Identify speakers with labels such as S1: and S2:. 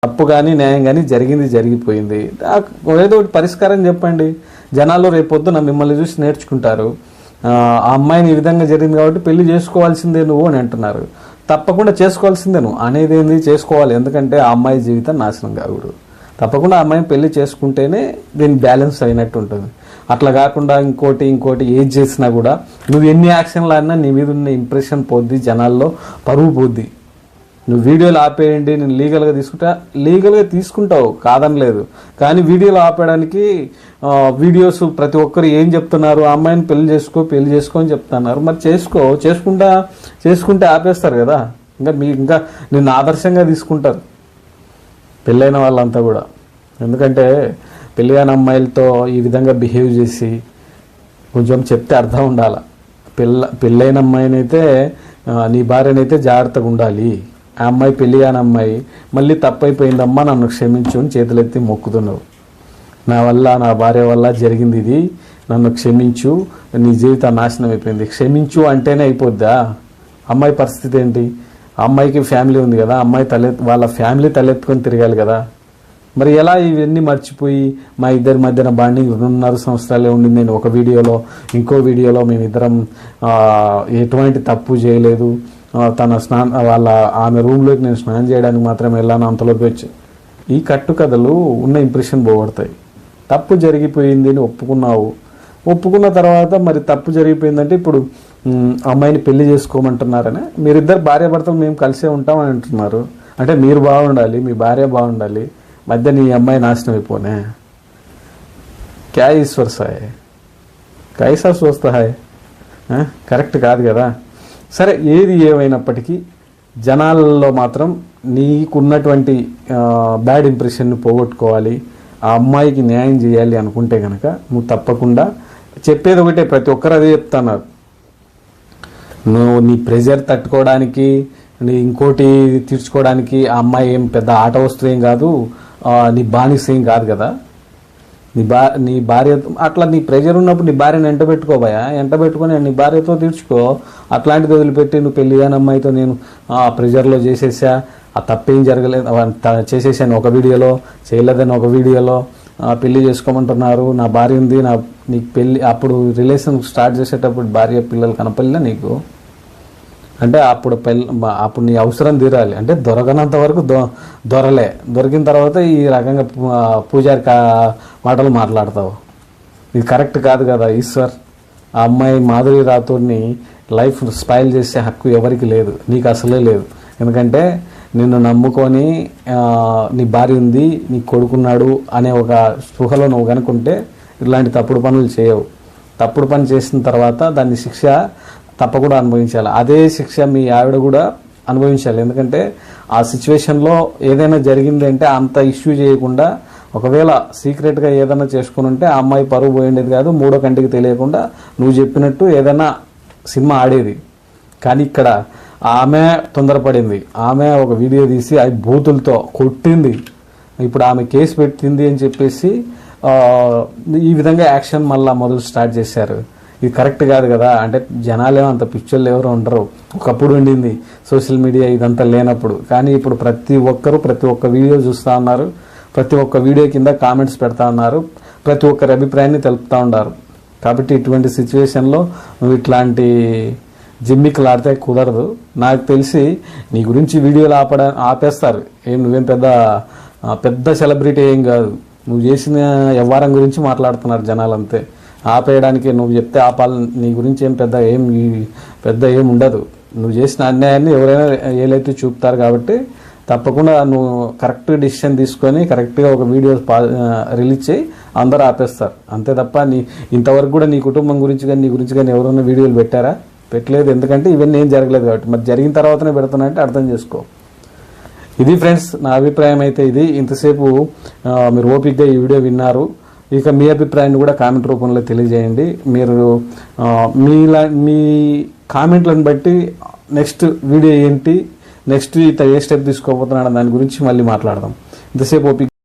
S1: తప్పు కానీ న్యాయం కానీ జరిగింది జరిగిపోయింది. ఏదో ఒకటి పరిష్కారం చెప్పండి. జనాలు రేపొద్దున మిమ్మల్ని చూసి నేర్చుకుంటారు. ఆ అమ్మాయిని ఈ విధంగా జరిగింది కాబట్టి పెళ్లి చేసుకోవాల్సిందే నువ్వు అని అంటున్నారు. తప్పకుండా చేసుకోవాల్సిందే నువ్వు అనేది ఏంది, చేసుకోవాలి. ఎందుకంటే ఆ అమ్మాయి జీవితం నాశనం కాకూడదు. తప్పకుండా ఆ అమ్మాయిని పెళ్లి చేసుకుంటేనే దీని బ్యాలెన్స్ అయినట్టు ఉంటుంది. అట్లా కాకుండా ఇంకోటి ఏది చేసినా కూడా నువ్వు ఎన్ని యాక్షన్లు ఆడినా నీ మీద ఉన్న ఇంప్రెషన్ పోద్ది, జనాల్లో పరువు పోద్ది. నువ్వు వీడియోలు ఆపేయండి, నేను లీగల్గా తీసుకుంటావు కాదనలేదు. కానీ వీడియోలు ఆపేయడానికి వీడియోస్ ప్రతి ఒక్కరు ఏం చెప్తున్నారు, ఆ అమ్మాయిని పెళ్లి చేసుకో అని చెప్తున్నారు. మరి చేసుకుంటే ఆపేస్తారు కదా. ఇంకా నిన్ను ఆదర్శంగా తీసుకుంటారు పెళ్ళైన వాళ్ళంతా కూడా. ఎందుకంటే పెళ్ళైన అమ్మాయిలతో ఈ విధంగా బిహేవ్ చేసి కొంచెం చెప్తే అర్థం ఉండాలి. పెళ్ళైన అమ్మాయినైతే నీ భార్యనైతే జాగ్రత్తగా ఉండాలి. ఆ అమ్మాయి పెళ్ళి కాని అమ్మాయి మళ్ళీ తప్పైపోయిందమ్మా నన్ను క్షమించు అని చేతులెత్తి మొక్కుతున్నావు. నా వల్ల నా భార్య వల్ల జరిగింది ఇది, నన్ను క్షమించు, నీ జీవితం నాశనం అయిపోయింది. క్షమించు అంటేనే అయిపోద్దా? అమ్మాయి పరిస్థితి ఏంటి? అమ్మాయికి ఫ్యామిలీ ఉంది కదా, అమ్మాయి వాళ్ళ ఫ్యామిలీ తలెత్తుకొని తిరగాలి కదా. మరి ఎలా ఇవన్నీ మర్చిపోయి మా ఇద్దరి మధ్యన బాండింగ్ 2.5 సంవత్సరాలే ఉండింది. నేను ఒక వీడియోలో ఇంకో వీడియోలో మేమిద్దరం ఎటువంటి తప్పు చేయలేదు, తన ఆమె రూమ్లోకి నేను స్నానం చేయడానికి మాత్రమే వెళ్ళాను, అంతలోకి వచ్చి ఈ కట్టుకథలు ఉన్న ఇంప్రెషన్ పోగొడతాయి. తప్పు జరిగిపోయింది అని ఒప్పుకున్న తర్వాత మరి తప్పు జరిగిపోయిందంటే ఇప్పుడు అమ్మాయిని పెళ్లి చేసుకోమంటున్నారని, మీరిద్దరు భార్యాభర్తలు మేము కలిసే ఉంటామని అంటున్నారు. అంటే మీరు బాగుండాలి, మీ భార్య బాగుండాలి, మధ్య నీ అమ్మాయి నాశనం అయిపోనే. క్యా ఈశ్వర్ సాయ్ కైసా సోస్తా హాయ్, కరెక్ట్ కాదు కదా. సరే, ఏది ఏమైనప్పటికీ జనాలలో మాత్రం నీకున్నటువంటి బ్యాడ్ ఇంప్రెషన్ని పోగొట్టుకోవాలి, ఆ అమ్మాయికి న్యాయం చేయాలి అనుకుంటే కనుక నువ్వు తప్పకుండా చెప్పేది ఒకటే, ప్రతి ఒక్కరు అదే చెప్తున్నారు. నువ్వు నీ ప్రెజర్ తట్టుకోవడానికి, నీ ఇంకోటి తీర్చుకోవడానికి ఆ అమ్మాయి ఏం పెద్ద ఆట వస్తువు ఏం కాదు, నీ బానిస ఏం కాదు కదా. నీ భార్య అట్లా నీ ప్రెజర్ ఉన్నప్పుడు నీ భార్యను ఎంటబెట్టుకొని నీ భార్యతో తీర్చుకో. అట్లాంటిది వదిలిపెట్టి నువ్వు పెళ్లి కాని అమ్మాయితో నేను ప్రెజర్లో చేసేసా, ఆ తప్పేం జరగలేదు, చేసేసాను ఒక వీడియోలో, చేయలేదని ఒక వీడియోలో, పెళ్లి చేసుకోమంటున్నారు, నా భార్య ఉంది, నీకు పెళ్ళి అప్పుడు రిలేషన్ స్టార్ట్ చేసేటప్పుడు భార్య పిల్లలు కనపల్లినా నీకు? అంటే అప్పుడు నీ అవసరం తీరాలి. అంటే దొరకనంత వరకు దొరికిన తర్వాత ఈ రకంగా పూజారి మాటలు మాట్లాడతావు. ఇది కరెక్ట్ కాదు కదా ఈశ్వర్. ఆ అమ్మాయి మాధురి రాథోడ్ని లైఫ్ స్పాయిల్ చేసే హక్కు ఎవరికి లేదు, నీకు అసలే లేదు. ఎందుకంటే నిన్ను నమ్ముకొని నీ భార్య ఉంది, నీ కొడుకున్నాడు అనే ఒక స్పృహలో నువ్వు కనుకుంటే ఇలాంటి తప్పుడు పనులు చేయవు. తప్పుడు పని చేసిన తర్వాత దాన్ని శిక్ష తప్పకుండా అనుభవించాలి. అదే శిక్ష మీ ఆవిడ కూడా అనుభవించాలి. ఎందుకంటే ఆ సిచ్యువేషన్లో ఏదైనా జరిగింది అంటే అంత ఇష్యూ చేయకుండా, ఒకవేళ సీక్రెట్గా ఏదైనా చేసుకుని ఉంటే ఆ అమ్మాయి పరువు పోయిండేది కాదు, మూడో కంటికి తెలియకుండా నువ్వు చెప్పినట్టు ఏదైనా సినిమా ఆడేది. కానీ ఇక్కడ ఆమె తొందరపడింది, ఆమె ఒక వీడియో తీసి ఆ బూతులతో కొట్టింది, ఇప్పుడు ఆమె కేసు పెట్టింది అని చెప్పేసి ఈ విధంగా యాక్షన్ మళ్ళీ మొదలు స్టార్ట్ చేశారు. ఇది కరెక్ట్ కాదు కదా. అంటే జనాలేమో అంత పిక్చర్లు ఎవరు ఉండరు, ఒకప్పుడు ఉండింది సోషల్ మీడియా ఇదంతా లేనప్పుడు. కానీ ఇప్పుడు ప్రతి ఒక్క వీడియో చూస్తూ ఉన్నారు, ప్రతి ఒక్క వీడియో కింద కామెంట్స్ పెడతా ఉన్నారు, ప్రతి ఒక్కరి అభిప్రాయాన్ని తెలుపుతూ ఉన్నారు. కాబట్టి ఇటువంటి సిచ్యువేషన్లో నువ్వు ఇట్లాంటి జిమ్మికలు ఆడితే కుదరదు. నాకు తెలిసి నీ గురించి వీడియోలు ఆపేస్తారు. నువ్వేం పెద్ద సెలబ్రిటీ ఏం కాదు, నువ్వు చేసిన వ్యవహారం గురించి మాట్లాడుతున్నారు జనాలు అంతే. ఆపేయడానికి నువ్వు చెప్తే ఆపాలి, నీ గురించి పెద్ద ఏం ఉండదు. నువ్వు చేసిన అన్యాయాన్ని ఎవరైనా ఏలైతే చూపుతారు. కాబట్టి తప్పకుండా నువ్వు కరెక్ట్ డిసిషన్ తీసుకొని కరెక్ట్గా ఒక వీడియో రిలీజ్ చేయి, అందరూ ఆపేస్తారు అంతే తప్ప ఇంతవరకు కూడా నీ కుటుంబం గురించి కానీ నీ గురించి కానీ ఎవరైనా వీడియోలు పెట్టారా? పెట్టలేదు. ఎందుకంటే ఇవన్నీ ఏం జరగలేదు కాబట్టి. మరి జరిగిన తర్వాతనే పెడుతున్నట్టే అర్థం చేసుకో. ఇది ఫ్రెండ్స్ నా అభిప్రాయం అయితే ఇది. ఇంతసేపు మీరు ఓపిక్గా ఈ వీడియో విన్నారు. ఇక మీ అభిప్రాయాన్ని కూడా కామెంట్ రూపంలో తెలియజేయండి. మీరు మీ కామెంట్లను బట్టి నెక్స్ట్ వీడియో ఏంటి, నెక్స్ట్ ఏ స్టెప్ తీసుకోబోతున్నాడు దాని గురించి మళ్ళీ మాట్లాడదాం. ఇంతసేపు ఓపిక